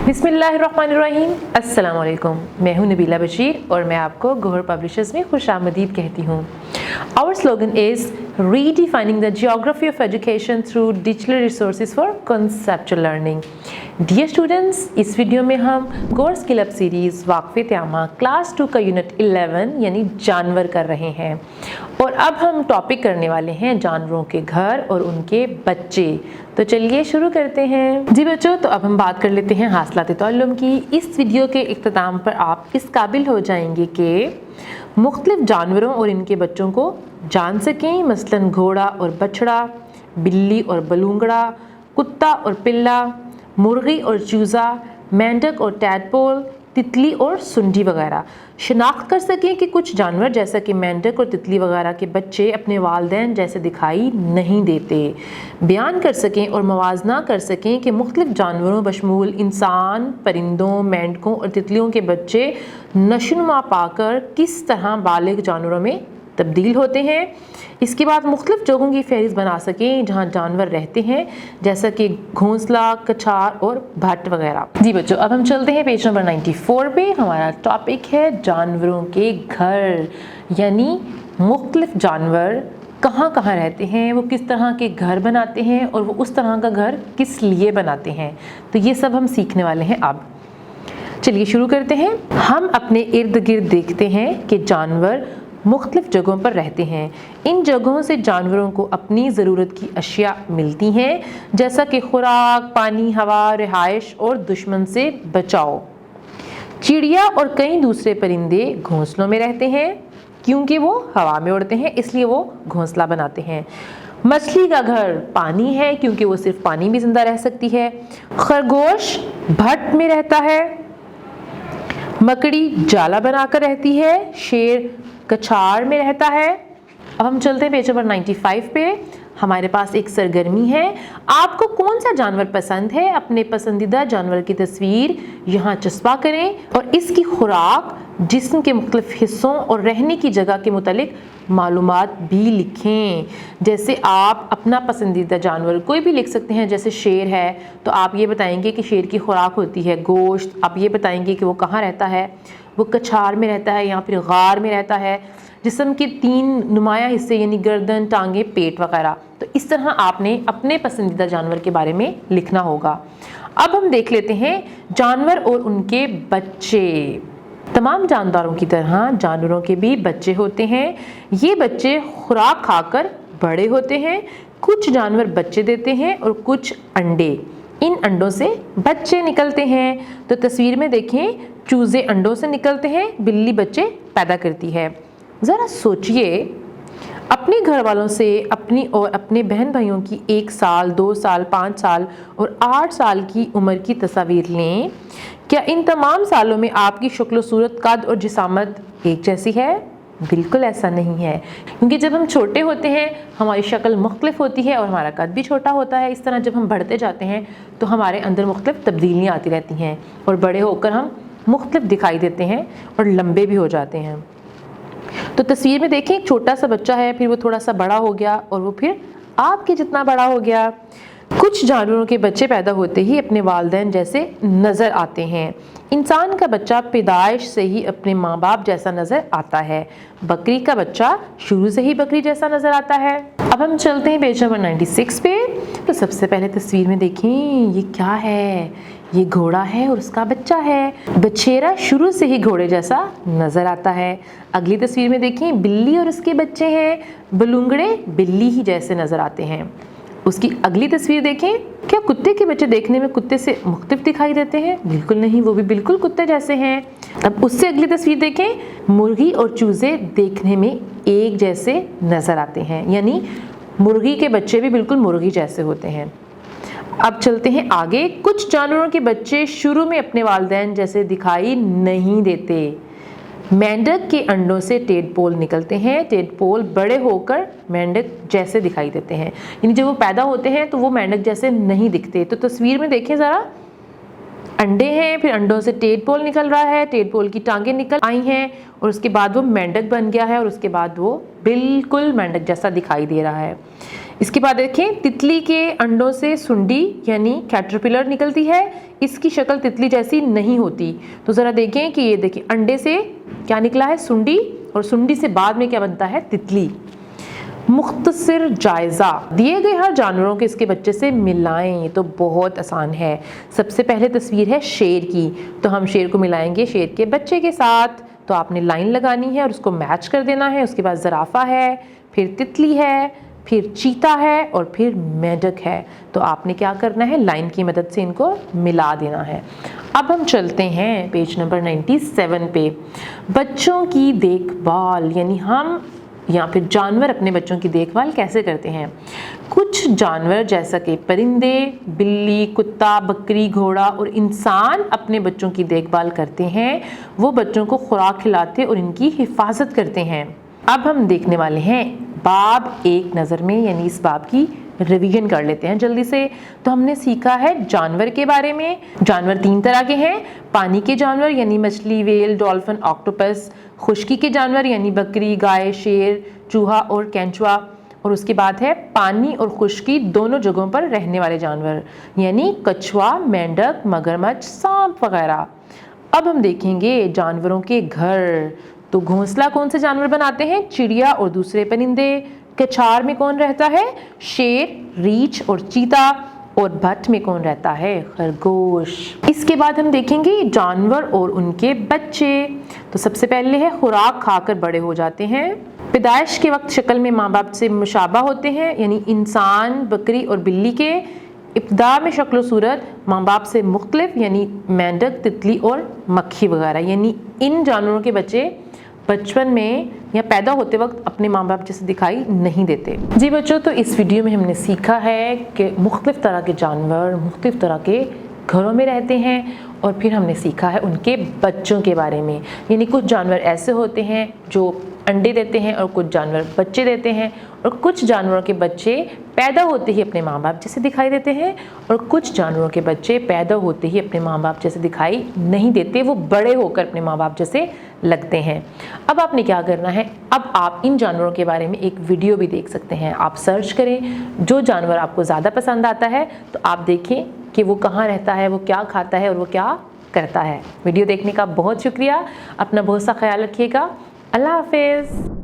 बिस्मिल्लाहिर्रहमानिर्रहीम, अस्सलाम वालेकुम। मैं हूं नबीला बशीर और मैं आपको गौहर पब्लिशर्स में खुशामदीद कहती हूं। Our slogan is redefining the geography of education through digital resources for conceptual learning. Dear students, इस वीडियो में हम गौहर स्किल अप सीरीज़ वाक़फ़े त्यामा क्लास 2 का यूनिट 11 यानी जानवर कर रहे हैं और अब हम टॉपिक करने वाले हैं जानवरों के घर और उनके बच्चे। तो चलिए शुरू करते हैं। जी बच्चों, तो अब हम बात कर लेते हैं हासिलात ताल्लुम की। इस वीडियो के इख्तिताम पर आप इस काबिल हो जाएंगे कि मुख्तलिफ जानवरों और इनके बच्चों को जान सकें, मसलन घोड़ा और बछड़ा, बिल्ली और बलूंगड़ा, कुत्ता और पिल्ला, मुर्गी और चूज़ा, मेंढक और टैडपोल, तितली और सुंडी वगैरह। शिनाख्त कर सकें कि कुछ जानवर जैसा कि मेंढक और तितली वगैरह के बच्चे अपने वालिदैन जैसे दिखाई नहीं देते। बयान कर सकें और मवाजना कर सकें कि मुख्तलिफ जानवरों बशमूल इंसान, परिंदों, मेंढकों और तितलियों के बच्चे नशोनुमा पाकर किस तरह बालिग जानवरों में तब्दील होते हैं। इसके बाद मुख्तलिफ जगहों की फहरिस्त बना सकें जहाँ जानवर रहते हैं, जैसा कि घोंसला, कछार और भट्ट वगैरह। जी बच्चों, अब हम चलते हैं पेज नंबर 94 पे। हमारा टॉपिक है जानवरों के घर, यानी मुख्तलिफ जानवर कहाँ कहाँ रहते हैं, वो किस तरह के घर बनाते हैं और वो उस तरह का घर किस लिए बनाते हैं। तो ये सब हम सीखने वाले हैं। अब चलिए शुरू करते हैं। हम अपने इर्द गिर्द देखते हैं कि जानवर मुख्तलिफ जगहों पर रहते हैं। इन जगहों से जानवरों को अपनी ज़रूरत की अशिया मिलती हैं, जैसा कि खुराक, पानी, हवा, रिहाइश और दुश्मन से बचाव। चिड़िया और कई दूसरे परिंदे घोंसलों में रहते हैं क्योंकि वो हवा में उड़ते हैं, इसलिए वो घोंसला बनाते हैं। मछली का घर पानी है क्योंकि वो सिर्फ पानी में ज़िंदा रह सकती है। खरगोश भट्ट में रहता है। मकड़ी जाला बनाकर रहती है। शेर कछार में रहता है। अब हम चलते हैं पेज नंबर 95 पे। हमारे पास एक सरगर्मी है। आपको कौन सा जानवर पसंद है, अपने पसंदीदा जानवर की तस्वीर यहाँ चस्पा करें और इसकी खुराक, जिस्म के मुख्तलिफ हिस्सों और रहने की जगह के मुतालिक मालूमात भी लिखें। जैसे आप अपना पसंदीदा जानवर कोई भी लिख सकते हैं। जैसे शेर है तो आप ये बताएंगे कि शेर की खुराक होती है गोश्त। आप ये बताएंगे कि वो कहाँ रहता है, वो कछार में रहता है या फिर गार में रहता है। जिस्म के 3 नुमायां हिस्से यानी गर्दन, टांगे, पेट वगैरह। तो इस तरह आपने अपने पसंदीदा जानवर के बारे में लिखना होगा। अब हम देख लेते हैं जानवर और उनके बच्चे। तमाम जानदारों की तरह जानवरों के भी बच्चे होते हैं। ये बच्चे खुराक खाकर बड़े होते हैं। कुछ जानवर बच्चे देते हैं और कुछ अंडे। इन अंडों से बच्चे निकलते हैं। तो तस्वीर में देखें, चूजे अंडों से निकलते हैं, बिल्ली बच्चे पैदा करती है। ज़रा सोचिए, अपने घर वालों से अपनी और अपने बहन भाइयों की 1 साल, 2 साल, 5 साल और 8 साल की उम्र की तस्वीर लें। क्या इन तमाम सालों में आपकी शक्ल, सूरत, कद और जिसामत एक जैसी है? बिल्कुल ऐसा नहीं है, क्योंकि जब हम छोटे होते हैं हमारी शक्ल मुख्तलिफ होती है और हमारा कद भी छोटा होता है। इस तरह जब हम बढ़ते जाते हैं तो हमारे अंदर मुख्तलिफ तब्दीलियाँ आती रहती हैं और बड़े होकर हम मुख्तलिफ दिखाई देते हैं और लंबे भी हो जाते हैं। तो तस्वीर में देखें, एक छोटा सा बच्चा है, फिर वो थोड़ा सा बड़ा हो गया और वो फिर आपके जितना बड़ा हो गया। कुछ जानवरों के बच्चे पैदा होते ही अपने वालिदैन जैसे नज़र आते हैं। इंसान का बच्चा पैदाइश से ही अपने माँ बाप जैसा नज़र आता है। बकरी का बच्चा शुरू से ही बकरी जैसा नज़र आता है। अब हम चलते हैं पेज नंबर 96 पे। तो सबसे पहले तस्वीर में देखें, ये क्या है? ये घोड़ा है और उसका बच्चा है। बछेरा शुरू से ही घोड़े जैसा नज़र आता है। अगली तस्वीर में देखें, बिल्ली और उसके बच्चे हैं। बलूंगड़े बिल्ली ही जैसे नज़र आते हैं। उसकी अगली तस्वीर देखें, क्या कुत्ते के बच्चे देखने में कुत्ते से मुख्तलिफ दिखाई देते हैं? बिल्कुल नहीं, वो भी बिल्कुल कुत्ते जैसे हैं। अब उससे अगली तस्वीर देखें, मुर्गी और चूजे देखने में एक जैसे नज़र आते हैं, यानी मुर्गी के बच्चे भी बिल्कुल मुर्गी जैसे होते हैं। अब चलते हैं आगे। कुछ जानवरों के बच्चे शुरू में अपने वालिदैन जैसे दिखाई नहीं देते। मेंढक के अंडों से टेडपोल निकलते हैं। टेडपोल बड़े होकर मेंढक जैसे दिखाई देते हैं, यानी जब वो पैदा होते हैं तो वो मेंढक जैसे नहीं दिखते। तो तस्वीर में देखें ज़रा, अंडे हैं, फिर अंडों से टेडपोल निकल रहा है, टेडपोल की टांगें निकल आई हैं और उसके बाद वो मेंढक बन गया है और उसके बाद वो बिल्कुल मेंढक जैसा दिखाई दे रहा है। इसके बाद देखें, तितली के अंडों से सुंडी यानी कैटरपिलर निकलती है। इसकी शक्ल तितली जैसी नहीं होती। तो ज़रा देखें कि ये देखिए अंडे से क्या निकला है, सुंडी, और सुंडी से बाद में क्या बनता है, तितली। मुख्तसर जायज़ा, दिए गए हर जानवरों के इसके बच्चे से मिलाएं। ये तो बहुत आसान है। सबसे पहले तस्वीर है शेर की, तो हम शेर को मिलाएंगे शेर के बच्चे के साथ। तो आपने लाइन लगानी है और उसको मैच कर देना है। उसके बाद ज़राफ़ा है, फिर तितली है, फिर चीता है और फिर मेंढक है। तो आपने क्या करना है, लाइन की मदद से इनको मिला देना है। अब हम चलते हैं पेज नंबर 97 पे। बच्चों की देखभाल, यानी हम या फिर जानवर अपने बच्चों की देखभाल कैसे करते हैं। कुछ जानवर जैसा कि परिंदे, बिल्ली, कुत्ता, बकरी, घोड़ा और इंसान अपने बच्चों की देखभाल करते हैं। वो बच्चों को खुराक खिलाते और इनकी हिफाजत करते हैं। अब हम देखने वाले हैं बाब एक नज़र में, यानी इस बाब की रिवीजन कर लेते हैं जल्दी से। तो हमने सीखा है जानवर के बारे में। जानवर 3 तरह के हैं, पानी के जानवर यानी मछली, व्हेल, डॉल्फिन, ऑक्टोपस। खुश्की के जानवर यानी बकरी, गाय, शेर, चूहा और केंचुआ। और उसके बाद है पानी और खुश्की दोनों जगहों पर रहने वाले जानवर, यानी कछुआ, मेंढक, मगरमच्छ, सांप वगैरह। अब हम देखेंगे जानवरों के घर। तो घोंसला कौन से जानवर बनाते हैं, चिड़िया और दूसरे परिंदे। कछार में कौन रहता है, शेर, रीछ और चीता। और भट्ट में कौन रहता है, खरगोश। इसके बाद हम देखेंगे जानवर और उनके बच्चे। तो सबसे पहले है खुराक खाकर बड़े हो जाते हैं। पैदाइश के वक्त शक्ल में माँ बाप से मुशाबा होते हैं, यानी इंसान, बकरी और बिल्ली के। इब्तदा में शक्ल सूरत माँ बाप से मुख्तलिफ, यानी मेंढक, तितली और मक्खी वगैरह। यानी इन जानवरों के बच्चे बचपन में या पैदा होते वक्त अपने माँ बाप जैसे दिखाई नहीं देते। जी बच्चों, तो इस वीडियो में हमने सीखा है कि मुख्तलिफ तरह के जानवर मुख्तलिफ तरह के घरों में रहते हैं, और फिर हमने सीखा है उनके बच्चों के बारे में। यानी कुछ जानवर ऐसे होते हैं जो अंडे देते हैं और कुछ जानवर बच्चे देते हैं, और कुछ जानवरों के बच्चे पैदा होते ही अपने माँ बाप जैसे दिखाई देते हैं, और कुछ जानवरों के बच्चे पैदा होते ही अपने माँ बाप जैसे दिखाई नहीं देते, वो बड़े होकर अपने माँ बाप जैसे लगते हैं। अब आपने क्या करना है, अब आप इन जानवरों के बारे में एक वीडियो भी देख सकते हैं। आप सर्च करें, जो जानवर आपको ज़्यादा पसंद आता है तो आप देखें कि वो कहाँ रहता है, वो क्या खाता है और वो क्या करता है। वीडियो देखने का बहुत शुक्रिया। अपना बहुत सा ख्याल रखिएगा। अल्लाह हाफिज़।